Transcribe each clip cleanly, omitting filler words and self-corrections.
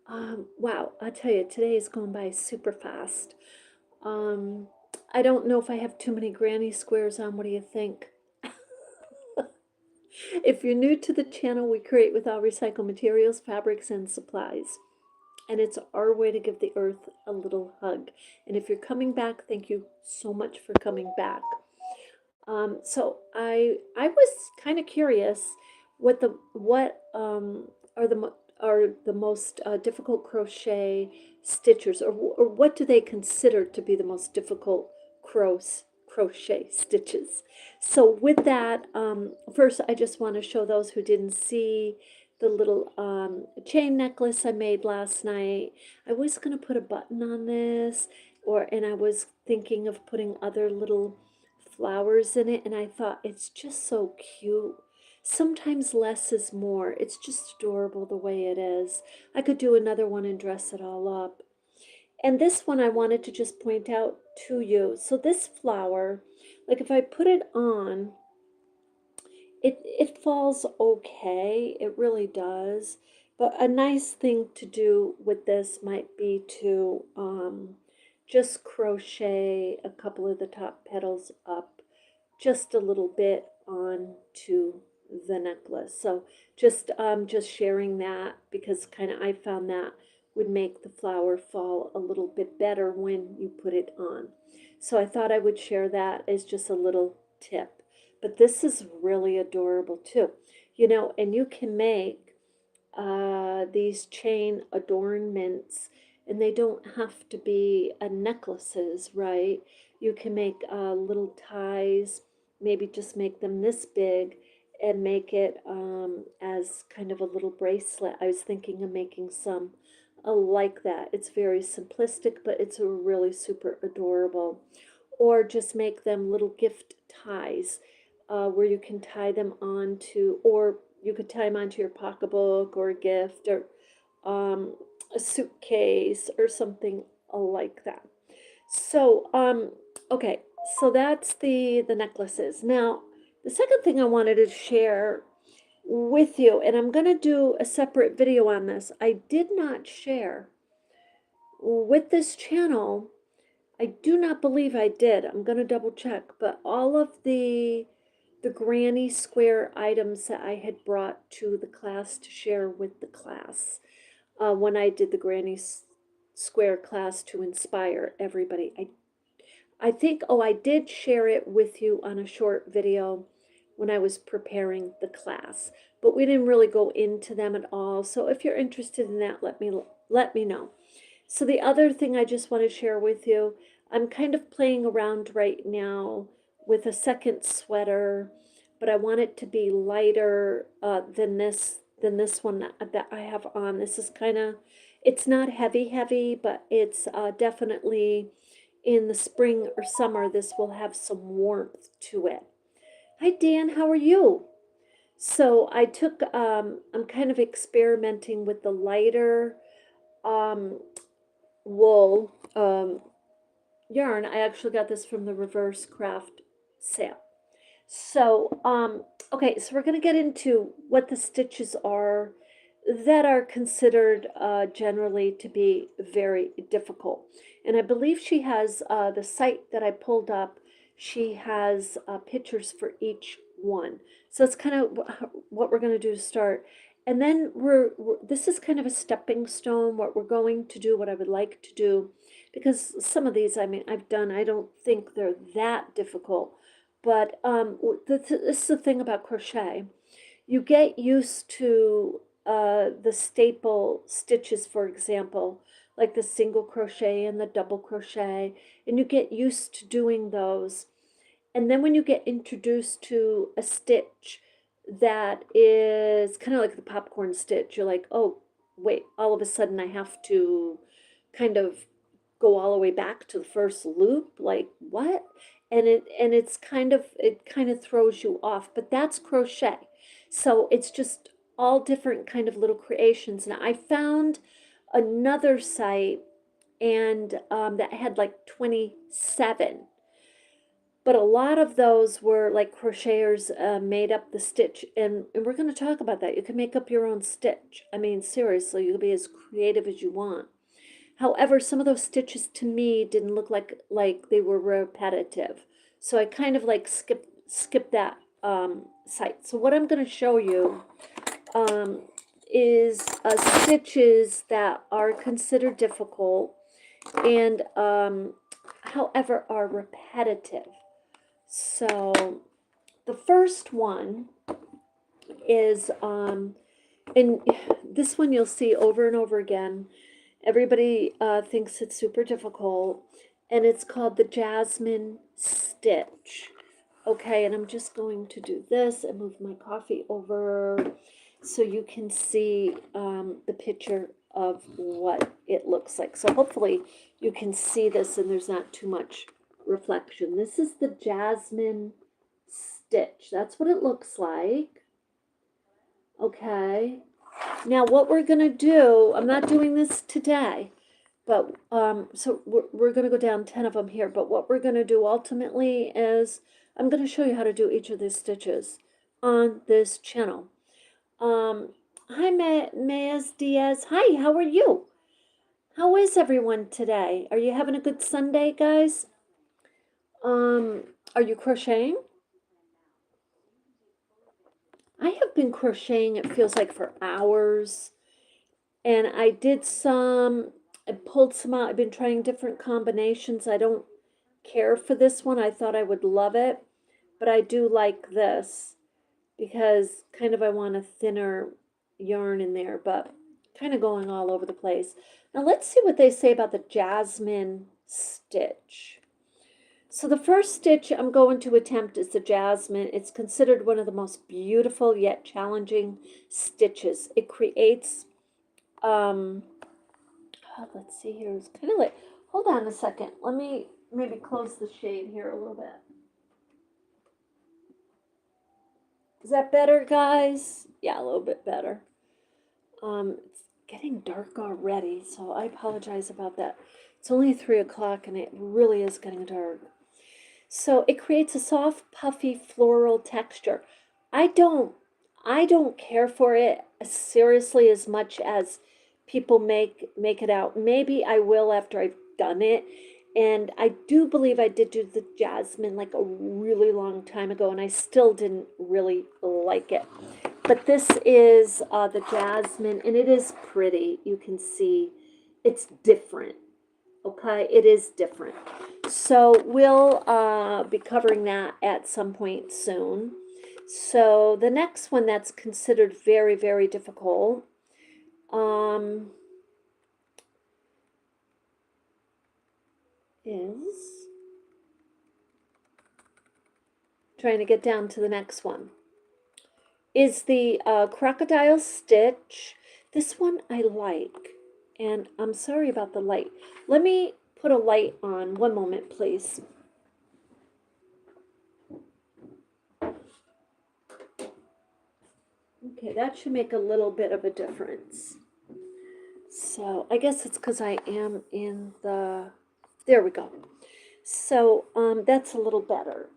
Wow, I tell you, today is going by super fast. Um, I don't know if I have too many granny squares on. What do you think? If you're new to the channel, we create with all recycled materials, fabrics, and supplies. And it's our way to give the earth a little hug. And if you're coming back, thank you so much for coming back. So I was kind of curious what are the most difficult crochet stitches, or what do they consider to be the most difficult crochet stitches? So with that, first I just want to show those who didn't see the little chain necklace I made last night. I was going to put a button on this, and I was thinking of putting other little flowers in it, and I thought it's just so cute. Sometimes less is more. It's just adorable the way it is. I could do another one and dress it all up. And this one I wanted to just point out to you. So this flower, like if I put it on, it falls okay. It really does. But a nice thing to do with this might be to just crochet a couple of the top petals up just a little bit onto the necklace. So just sharing that, because kind of I found that would make the flower fall a little bit better when you put it on. So I thought I would share that as just a little tip. But this is really adorable too. You know, and you can make these chain adornments, and they don't have to be necklaces, right? You can make little ties, maybe just make them this big and make it as kind of a little bracelet. I was thinking of making some like that. It's very simplistic, but it's a really super adorable. Or just make them little gift ties where you can tie them onto, or you could tie them onto your pocketbook or a gift, or a suitcase or something like that. So, okay, so that's the necklaces. Now, the second thing I wanted to share with you, and I'm going to do a separate video on this. I did not share with this channel. I do not believe I did. I'm going to double check, but all of the granny square items that I had brought to the class to share with the class when I did the granny square class to inspire everybody. I think, oh, I did share it with you on a short video when I was preparing the class, but we didn't really go into them at all. So if you're interested in that, let me know. So the other thing I just want to share with you, I'm kind of playing around right now with a second sweater, but I want it to be lighter than this one that I have on. This is kind of, it's not heavy, but it's definitely in the spring or summer, this will have some warmth to it. Hi, Dan, how are you? So I'm kind of experimenting with the lighter um, wool yarn. I actually got this from the Reverse Craft sale. So, okay, so we're going to get into what the stitches are that are considered generally to be very difficult. And I believe she has the site that I pulled up, she has pictures for each one. So it's kind of what we're going to do to start. And then this is kind of a stepping stone, what we're going to do, what I would like to do, because some of these, I mean, I've done, I don't think they're that difficult. But this is the thing about crochet. You get used to the staple stitches, for example, like the single crochet and the double crochet, and you get used to doing those. And then when you get introduced to a stitch that is kind of like the popcorn stitch, you're like, oh, wait, all of a sudden I have to kind of go all the way back to the first loop, like what? And it kind of throws you off, but that's crochet. So it's just all different kind of little creations. Now I found another site, and that had like 27 but a lot of those were like crocheters made up the stitch, and we're going to talk about that. You can make up your own stitch. I mean, seriously, you can be as creative as you want. However, some of those stitches to me didn't look like they were repetitive. So I kind of like skip that site. So what I'm going to show you is stitches that are considered difficult and however are repetitive. So the first one is and this one you'll see over and over again. Everybody thinks it's super difficult, and it's called the Jasmine Stitch. Okay, and I'm just going to do this and move my coffee over so you can see the picture of what it looks like. So hopefully you can see this and there's not too much reflection. This is the Jasmine Stitch. That's what it looks like. Okay. Now what we're going to do, I'm not doing this today, but so we're going to go down 10 of them here, but what we're going to do ultimately is I'm going to show you how to do each of these stitches on this channel. Hi, Mayas Diaz. Hi, how are you? How is everyone today? Are you having a good Sunday, guys? Are you crocheting? I have been crocheting, it feels like, for hours. And I did some, I pulled some out. I've been trying different combinations. I don't care for this one. I thought I would love it, but I do like this because kind of I want a thinner yarn in there, but kind of going all over the place. Now let's see what they say about the Jasmine Stitch. So the first stitch I'm going to attempt is the Jasmine. It's considered one of the most beautiful yet challenging stitches. It creates, let's see here, it's kind of like, hold on a second. Let me maybe close the shade here a little bit. Is that better, guys? Yeah, a little bit better. It's getting dark already, so I apologize about that. It's only 3 o'clock and it really is getting dark. So it creates a soft, puffy, floral texture. I don't care for it seriously as much as people make it out. Maybe I will after I've done it. And I do believe I did do the Jasmine like a really long time ago, and I still didn't really like it. But this is the Jasmine, and it is pretty. You can see it's different. Okay, it is different. So we'll be covering that at some point soon. So the next one that's considered very, very difficult is, trying to get down to the next one, is the Crocodile Stitch. This one I like, and I'm sorry about the light. Let me put a light on. One moment, please. Okay, that should make a little bit of a difference. So I guess it's because I am in the, there we go. So that's a little better.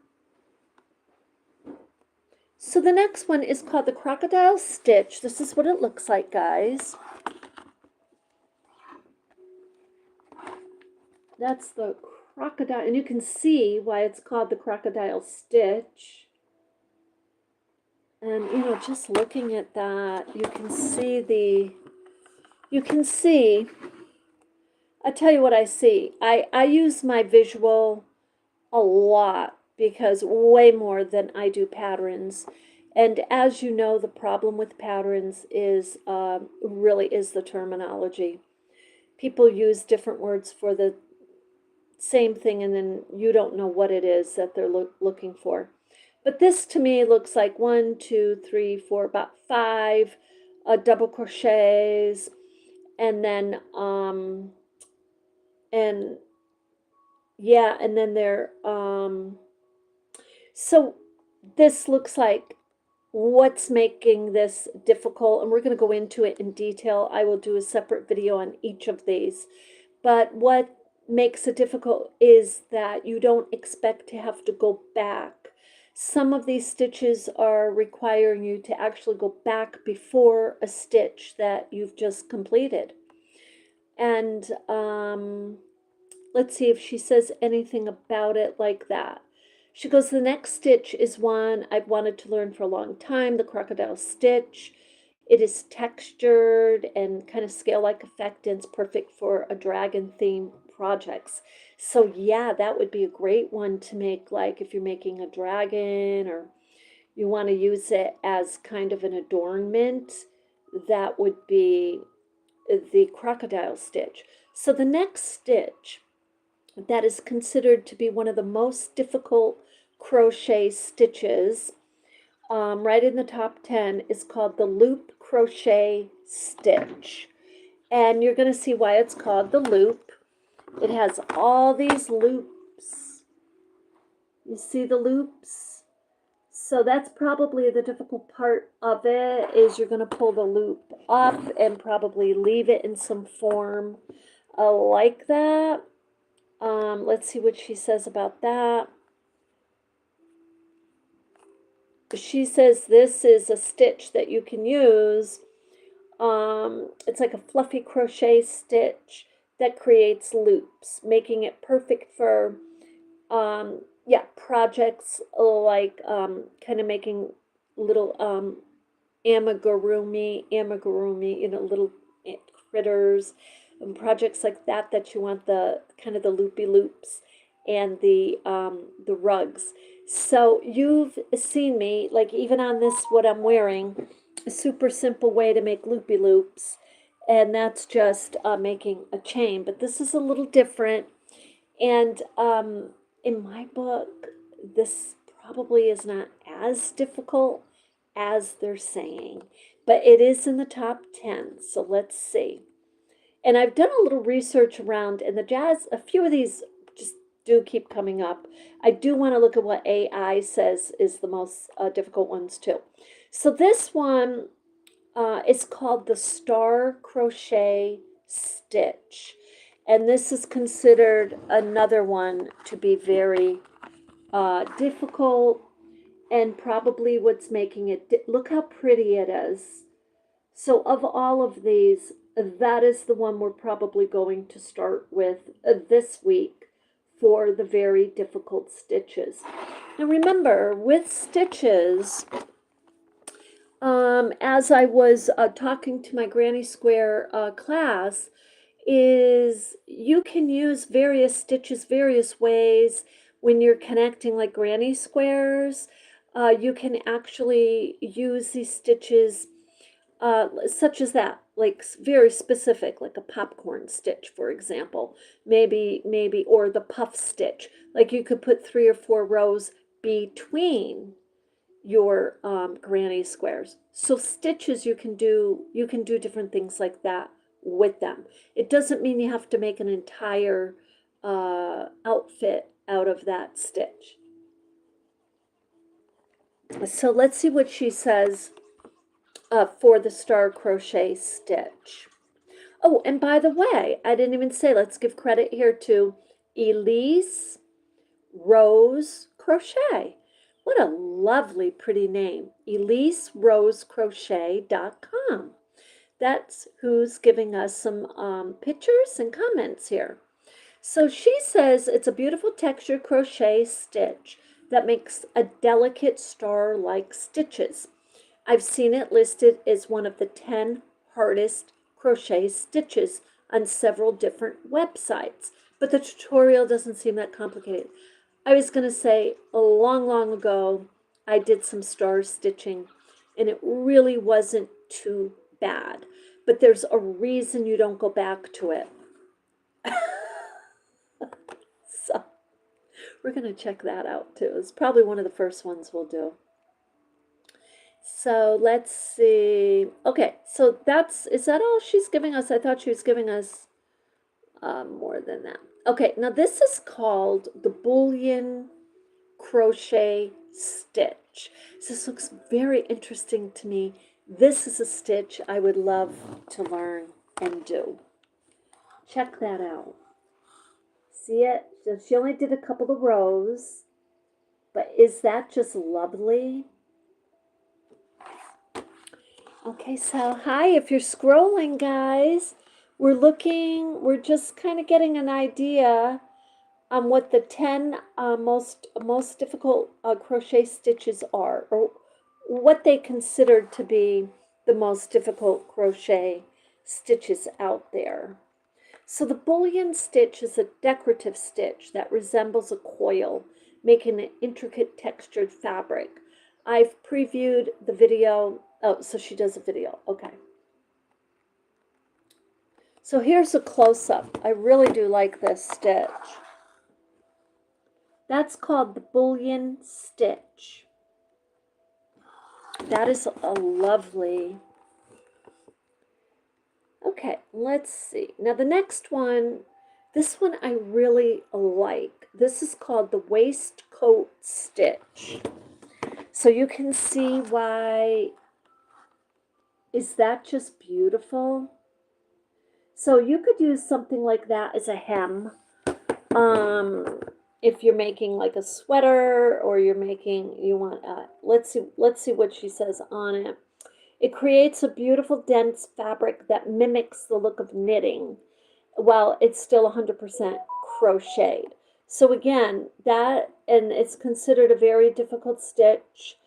So the next one is called the Crocodile Stitch. This is what it looks like, guys. That's the crocodile, and you can see why it's called the Crocodile Stitch. And, you know, just looking at that, you can see, I'll tell you what I see. I use my visual a lot because way more than I do patterns. And as you know, the problem with patterns is really is the terminology. People use different words for the same thing, and then you don't know what it is that they're looking for. But this to me looks like 1, 2, 3, 4, about 5 double crochets, and then and yeah, and then there so this looks like what's making this difficult, and we're going to go into it in detail. I will do a separate video on each of these. But what makes it difficult is that you don't expect to have to go back. Some of these stitches are requiring you to actually go back before a stitch that you've just completed. And let's see if she says anything about it like that. She goes, the next stitch is one I've wanted to learn for a long time, the crocodile stitch. It is textured and kind of scale-like effect, and it's perfect for a dragon theme projects. So yeah, that would be a great one to make, like if you're making a dragon or you want to use it as kind of an adornment, that would be the crocodile stitch. So the next stitch that is considered to be one of the most difficult crochet stitches, right in the top 10, is called the loop crochet stitch. And you're going to see why it's called the loop. It has all these loops. You see the loops? So that's probably the difficult part of it, is you're going to pull the loop up and probably leave it in some form like that. Let's see what she says about that. She says this is a stitch that you can use. It's like a fluffy crochet stitch that creates loops, making it perfect for yeah, projects like kind of making little amigurumi, you know, little critters, and projects like that that you want the kind of the loopy loops and the rugs. So you've seen me, like even on this, what I'm wearing, a super simple way to make loopy loops, and that's just making a chain. But this is a little different, and in my book, this probably is not as difficult as they're saying, but it is in the top 10. So let's see. And I've done a little research around, and the jazz, a few of these just do keep coming up. I do want to look at what AI says is the most difficult ones too. So this one is called the Star Crochet Stitch. And this is considered another one to be very difficult, and probably what's making it, look how pretty it is. So of all of these, that is the one we're probably going to start with this week for the very difficult stitches. Now remember, with stitches, as I was talking to my Granny Square class, is you can use various stitches various ways when you're connecting like granny squares. You can actually use these stitches such as that, like very specific, like a popcorn stitch, for example, maybe, or the puff stitch. Like you could put 3 or 4 rows between your granny squares. So stitches, you can do different things like that with them. It doesn't mean you have to make an entire outfit out of that stitch. So let's see what she says for the star crochet stitch. Oh, and by the way, I didn't even say, let's give credit here to Elise Rose Crochet. What a lovely, pretty name. EliseRoseCrochet.com. That's who's giving us some pictures and comments here. So she says it's a beautiful texture crochet stitch that makes a delicate star-like stitches. I've seen it listed as one of the 10 hardest crochet stitches on several different websites, but the tutorial doesn't seem that complicated. I was going to say, a long, long ago, I did some star stitching, and it really wasn't too bad. But there's a reason you don't go back to it. So we're going to check that out too. It's probably one of the first ones we'll do. So let's see. Okay, so is that all she's giving us? I thought she was giving us more than that. Okay, now this is called the Bullion Crochet Stitch. So this looks very interesting to me. This is a stitch I would love to learn and do. Check that out. See it? So she only did a couple of rows, but is that just lovely? Okay, so hi, if you're scrolling, guys, we're just kind of getting an idea on what the 10 most difficult crochet stitches are, or what they considered to be the most difficult crochet stitches out there. So the bullion stitch is a decorative stitch that resembles a coil, making an intricate textured fabric. I've previewed the video. Oh, so she does a video. Okay. So here's a close-up. I really do like this stitch. That's called the bullion stitch. That is a lovely. Okay, let's see. Now the next one, this one I really like. This is called the waistcoat stitch. So you can see why. Is that just beautiful? So you could use something like that as a hem. If you're making like a sweater, or you want, let's see what she says on it. It creates a beautiful dense fabric that mimics the look of knitting, while it's still 100% crocheted. So again, and it's considered a very difficult stitch.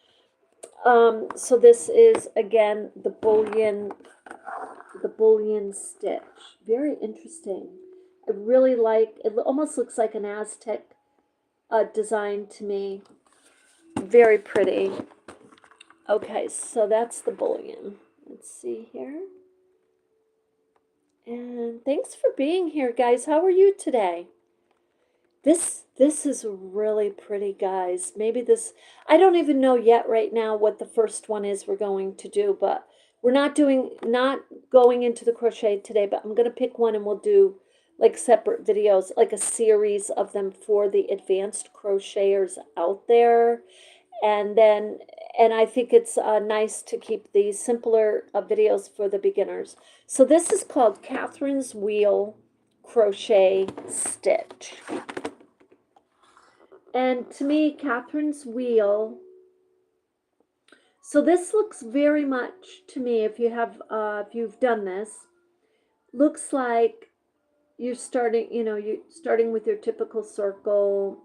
So this is again the bullion stitch. Very interesting. I really like it. Almost looks like an Aztec design to me. Very pretty. Okay, so that's the bullion. Let's see here. And thanks for being here, guys. How are you today? This is really pretty, guys. Maybe this, I don't even know yet right now what the first one is we're going to do, but we're not going into the crochet today, but I'm going to pick one and we'll do like separate videos, like a series of them for the advanced crocheters out there. And I think it's nice to keep these simpler videos for the beginners. So this is called Catherine's Wheel Crochet Stitch. And to me, Catherine's Wheel, so this looks very much to me, if you've done this, looks like you're starting with your typical circle,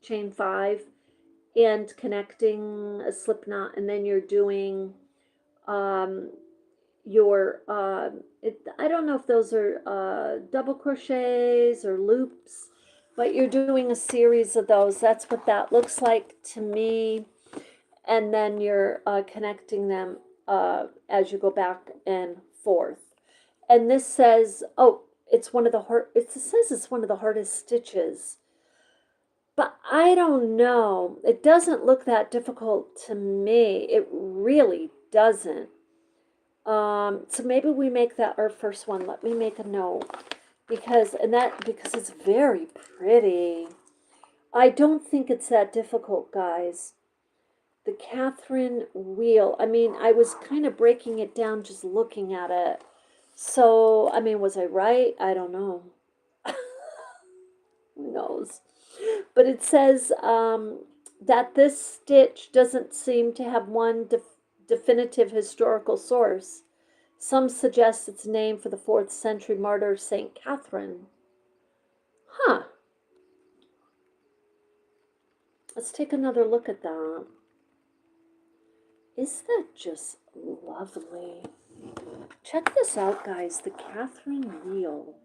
chain 5, and connecting a slip knot, and then you're doing I don't know if those are double crochets or loops, but you're doing a series of those. That's what that looks like to me. And then you're connecting them as you go back and forth. And this says, oh, it says it's one of the hardest stitches. But I don't know. It doesn't look that difficult to me. It really doesn't. So maybe we make that our first one. Let me make a note. Because it's very pretty. I don't think it's that difficult, guys. The Catherine Wheel. I mean, I was kind of breaking it down just looking at it. So, I mean, was I right? I don't know. Who knows? But it says that this stitch doesn't seem to have one definitive historical source. Some suggest it's named for the 4th century martyr Saint Catherine. Huh. Let's take another look at that. Is that just lovely? Check this out, guys. The Catherine Wheel.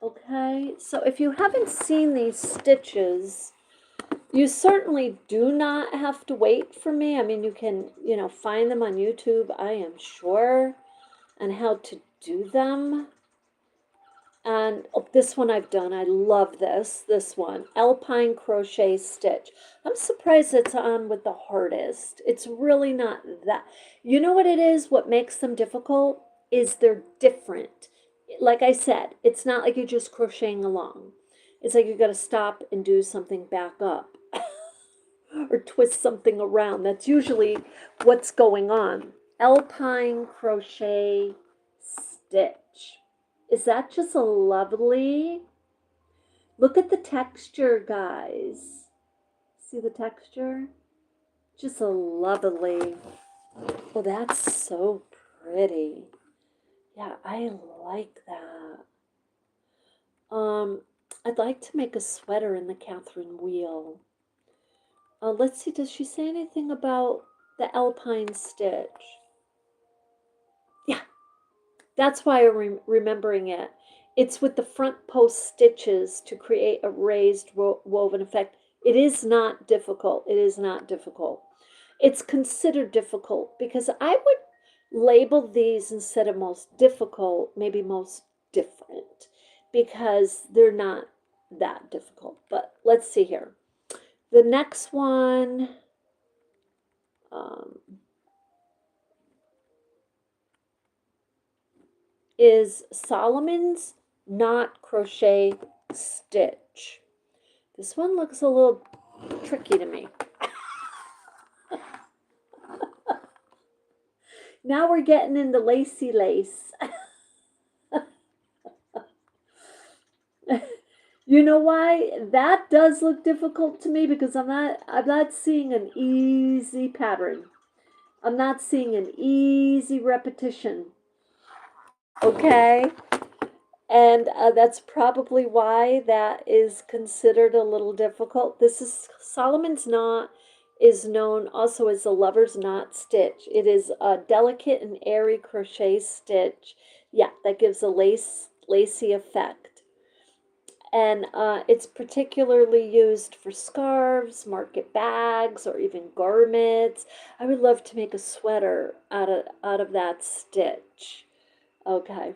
Okay, so if you haven't seen these stitches, you certainly do not have to wait for me. I mean, you can, find them on YouTube, I am sure, on how to do them. And this one I've done. I love this one. Alpine Crochet Stitch. I'm surprised it's on with the hardest. It's really not that. You know what it is? What makes them difficult is they're different. Like I said, it's not like you're just crocheting along. It's like you got to stop and do something back up. Or twist something around. That's usually what's going on. Alpine Crochet Stitch. Is that just a lovely? Look at the texture, guys. See the texture? Just a lovely. Oh, that's so pretty. Yeah, I like that. I'd like to make a sweater in the Catherine wheel. Let's see, does she say anything about the alpine stitch? Yeah, that's why I'm remembering it. It's with the front post stitches to create a raised woven effect. It is not difficult. It is not difficult. It's considered difficult because I would label these instead of most difficult, maybe most different, because they're not that difficult. But let's see here. The next one is Solomon's Knot Crochet Stitch. This one looks a little tricky to me. Now we're getting into lacy lace. You know why that does look difficult to me? Because I'm not seeing an easy pattern. I'm not seeing an easy repetition. Okay? And that's probably why that is considered a little difficult. This is Solomon's Knot is known also as the lover's knot stitch. It is a delicate and airy crochet stitch. Yeah, that gives a lacy effect. And it's particularly used for scarves, market bags, or even garments. I would love to make a sweater out of that stitch. Okay,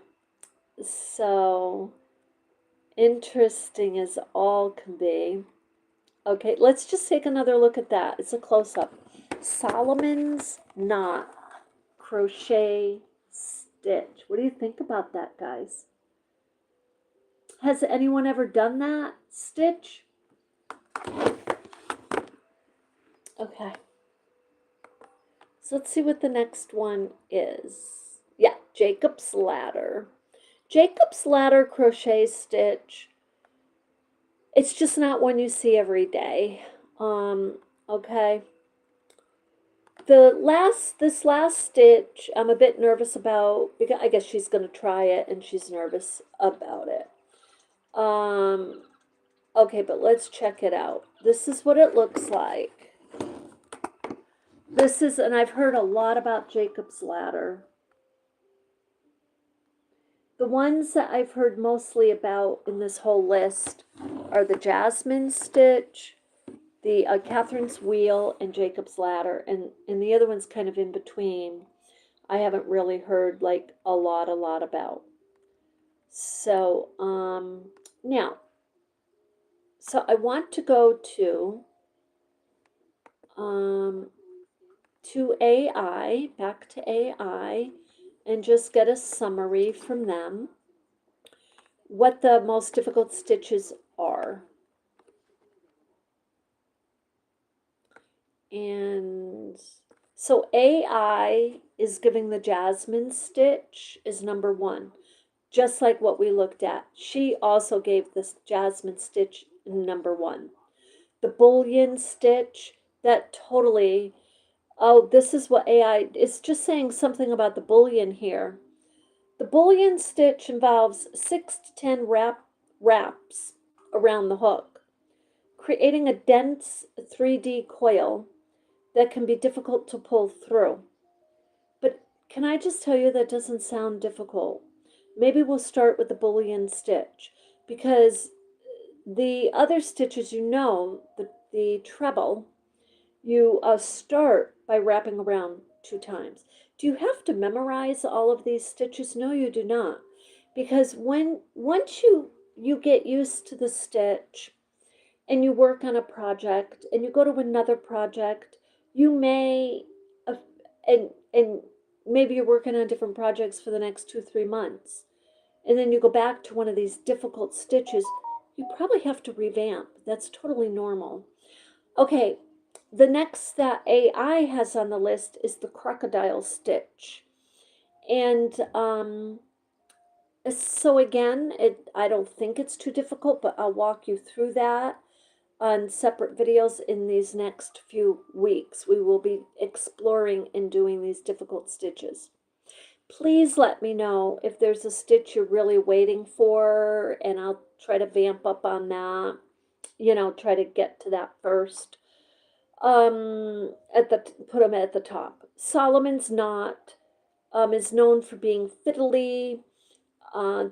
so interesting as all can be. Okay, let's just take another look at that. It's a close-up. Solomon's Knot Crochet Stitch. What do you think about that, guys? Has anyone ever done that stitch? Okay. So let's see what the next one is. Yeah, Jacob's Ladder. Jacob's Ladder crochet stitch. It's just not one you see every day. Okay. This last stitch, I'm a bit nervous about because I guess she's going to try it and she's nervous about it. Okay, but let's check it out. This is what it looks like. This is, and I've heard a lot about Jacob's Ladder. The ones that I've heard mostly about in this whole list are the Jasmine Stitch, the Catherine's Wheel, and Jacob's Ladder, and the other one's kind of in between. I haven't really heard like a lot about. So, now, so I want to go to AI, back to AI, and just get a summary from them. What the most difficult stitches are. And so AI is giving the Jasmine stitch is number 1, just like what we looked at. She also gave this Jasmine stitch number 1. The bullion stitch, that totally, oh, this is what AI is just saying something about the bullion here. The bullion stitch involves 6 to 10 wraps around the hook, creating a dense 3D coil that can be difficult to pull through. But can I just tell you that doesn't sound difficult? Maybe we'll start with the bullion stitch because the other stitches, the treble, you start by wrapping around 2 times. Do you have to memorize all of these stitches? No, you do not. Because once you get used to the stitch and you work on a project and you go to another project, you may and maybe you're working on different projects for the next 2-3 months. And then you go back to one of these difficult stitches, you probably have to revamp. That's totally normal. Okay, the next that AI has on the list is the crocodile stitch. And So again, I don't think it's too difficult, but I'll walk you through that on separate videos in these next few weeks. We will be exploring and doing these difficult stitches. Please let me know if there's a stitch you're really waiting for, and I'll try to vamp up on that, try to get to that first. Put them at the top. Solomon's knot is known for being fiddly.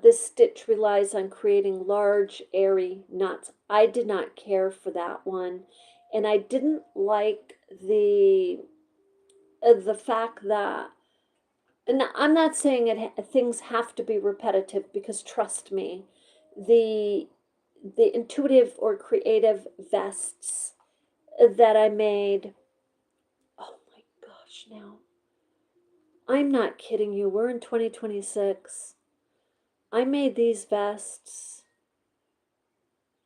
This stitch relies on creating large, airy knots. I did not care for that one, and I didn't like the fact that, and I'm not saying things have to be repetitive, because trust me, the intuitive or creative vests that I made, oh my gosh, now, I'm not kidding you, we're in 2026. I made these vests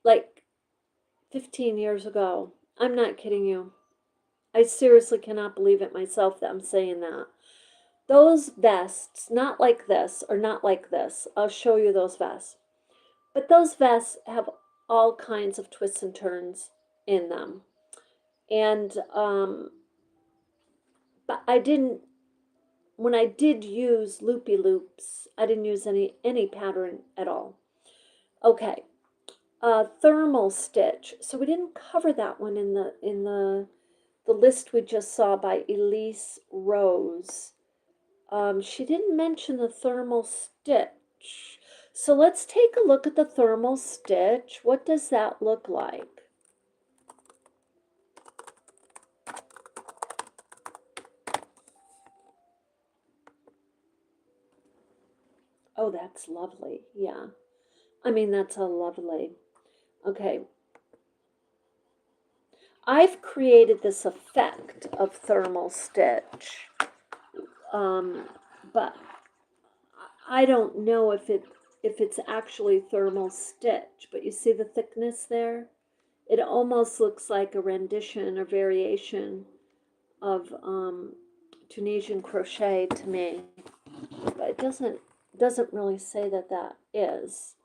like 15 years ago. I'm not kidding you. I seriously cannot believe it myself that I'm saying that. Those vests, not like this or not like this, I'll show you those vests. But those vests have all kinds of twists and turns in them. And, but I didn't, when I did use loopy loops, I didn't use any pattern at all. Okay, thermal stitch. So we didn't cover that one in the list we just saw by Elise Rose. She didn't mention the thermal stitch. So let's take a look at the thermal stitch. What does that look like? Oh, that's lovely. Yeah. I mean, that's a lovely. Okay. I've created this effect of thermal stitch, but I don't know if it's actually thermal stitch. But you see the thickness there? It almost looks like a rendition or variation of Tunisian crochet to me, but it doesn't really say that that is.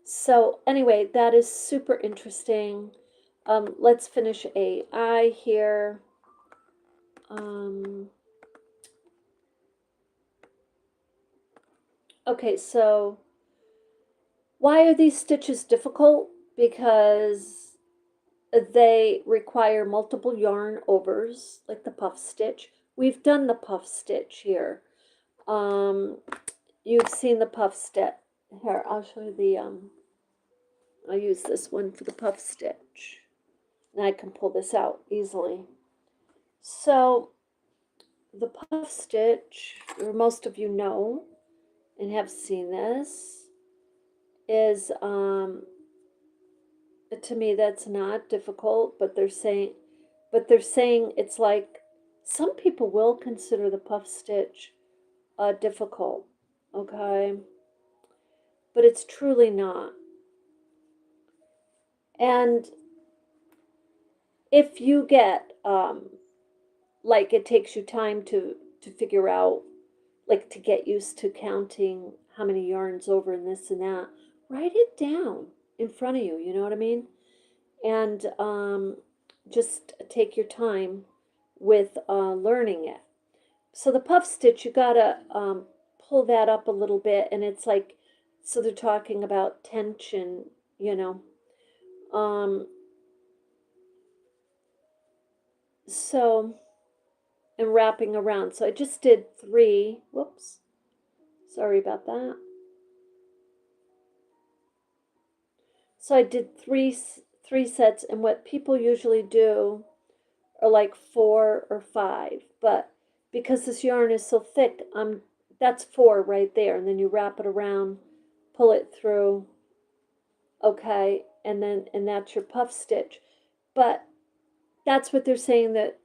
So anyway, that is super interesting. Let's finish a I here. Okay, so why are these stitches difficult? Because they require multiple yarn overs, like the puff stitch. We've done the puff stitch here. You've seen the puff stitch. Here, I'll show you the, I'll use this one for the puff stitch. And I can pull this out easily. So, the puff stitch, or most of you know and have seen this, is, to me, that's not difficult, but they're saying it's like, some people will consider the puff stitch difficult, okay? But it's truly not. And if you get, like, it takes you time to figure out, like, to get used to counting how many yarns over and this and that, write it down in front of you, you know what I mean? And just take your time with learning it. So the puff stitch, you gotta pull that up a little bit, and it's like, so they're talking about tension, you know. So, and wrapping around. So I just did 3, whoops, sorry about that. So I did three sets, and what people usually do are like 4 or 5, but because this yarn is so thick, that's 4 right there, and then you wrap it around, pull it through, okay, and that's your puff stitch. But that's what they're saying, that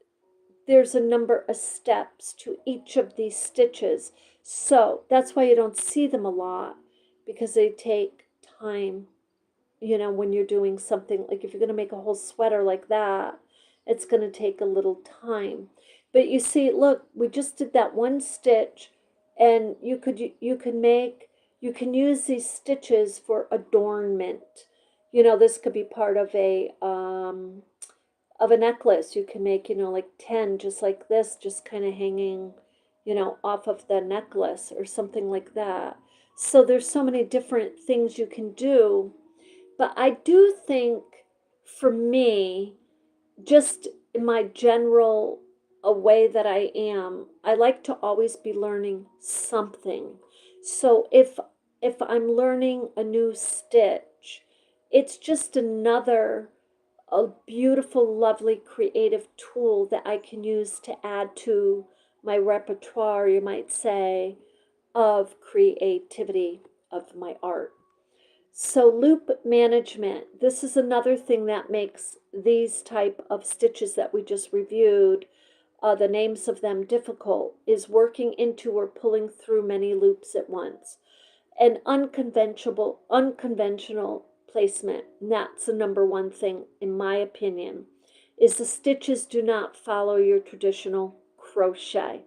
there's a number of steps to each of these stitches. So that's why you don't see them a lot, because they take time, you know, when you're doing something, like if you're going to make a whole sweater like that, it's going to take a little time. But you see, look, we just did that one stitch, and you could make you can use these stitches for adornment. You know, this could be part of a necklace. You can make, you know, like 10 just like this, just kind of hanging, you know, off of the necklace or something like that. So there's so many different things you can do. But I do think for me, just in my general a way that I am, I like to always be learning something. So if I'm learning a new stitch, it's just another a beautiful, lovely, creative tool that I can use to add to my repertoire, you might say, of creativity of my art. So loop management, this is another thing that makes these type of stitches that we just reviewed, the names of them difficult, is working into or pulling through many loops at once. And unconventional placement, and that's the number one thing in my opinion, is the stitches do not follow your traditional crochet.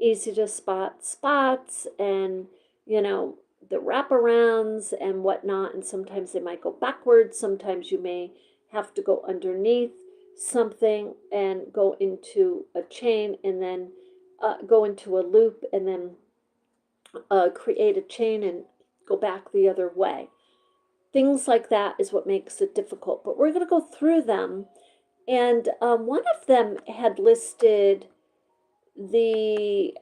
Easy to spot spots and, you know, the wraparounds and whatnot, and sometimes they might go backwards, sometimes you may have to go underneath something and go into a chain and then go into a loop and then create a chain and go back the other way. Things like that is what makes it difficult, but we're going to go through them. And one of them had listed the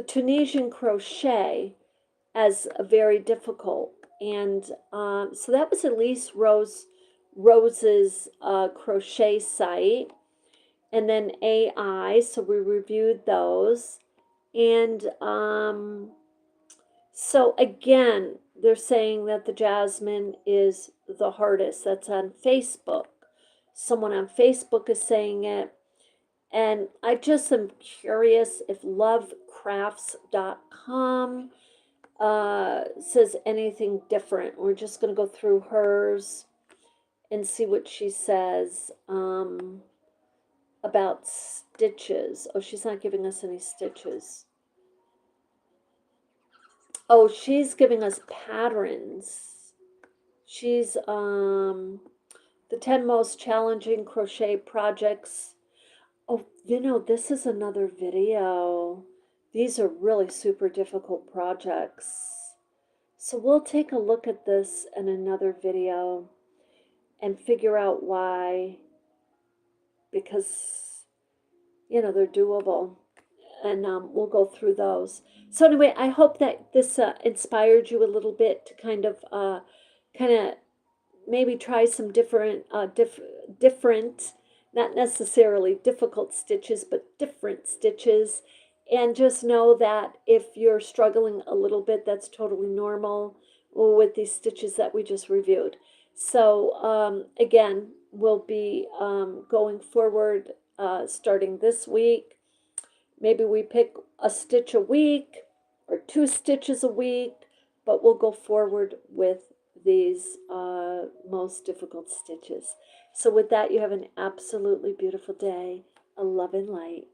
Tunisian crochet as a very difficult, and so that was Elise Rose's crochet site, and then AI. So we reviewed those, and so again, they're saying that the jasmine is the hardest. That's on Facebook. Someone on Facebook is saying it. And I just am curious if lovecrafts.com says anything different. We're just going to go through hers and see what she says about stitches. Oh, she's not giving us any stitches. Oh, she's giving us patterns. She's the 10 most challenging crochet projects. Oh, you know, this is another video. These are really super difficult projects. So we'll take a look at this in another video and figure out why, because, you know, they're doable. And we'll go through those. So anyway, I hope that this inspired you a little bit to kind of maybe try some different, not necessarily difficult stitches, but different stitches. And just know that if you're struggling a little bit, that's totally normal with these stitches that we just reviewed. So again, we'll be going forward starting this week. Maybe we pick a stitch a week or 2 stitches a week, but we'll go forward with these most difficult stitches. So with that, you have an absolutely beautiful day. A love and light.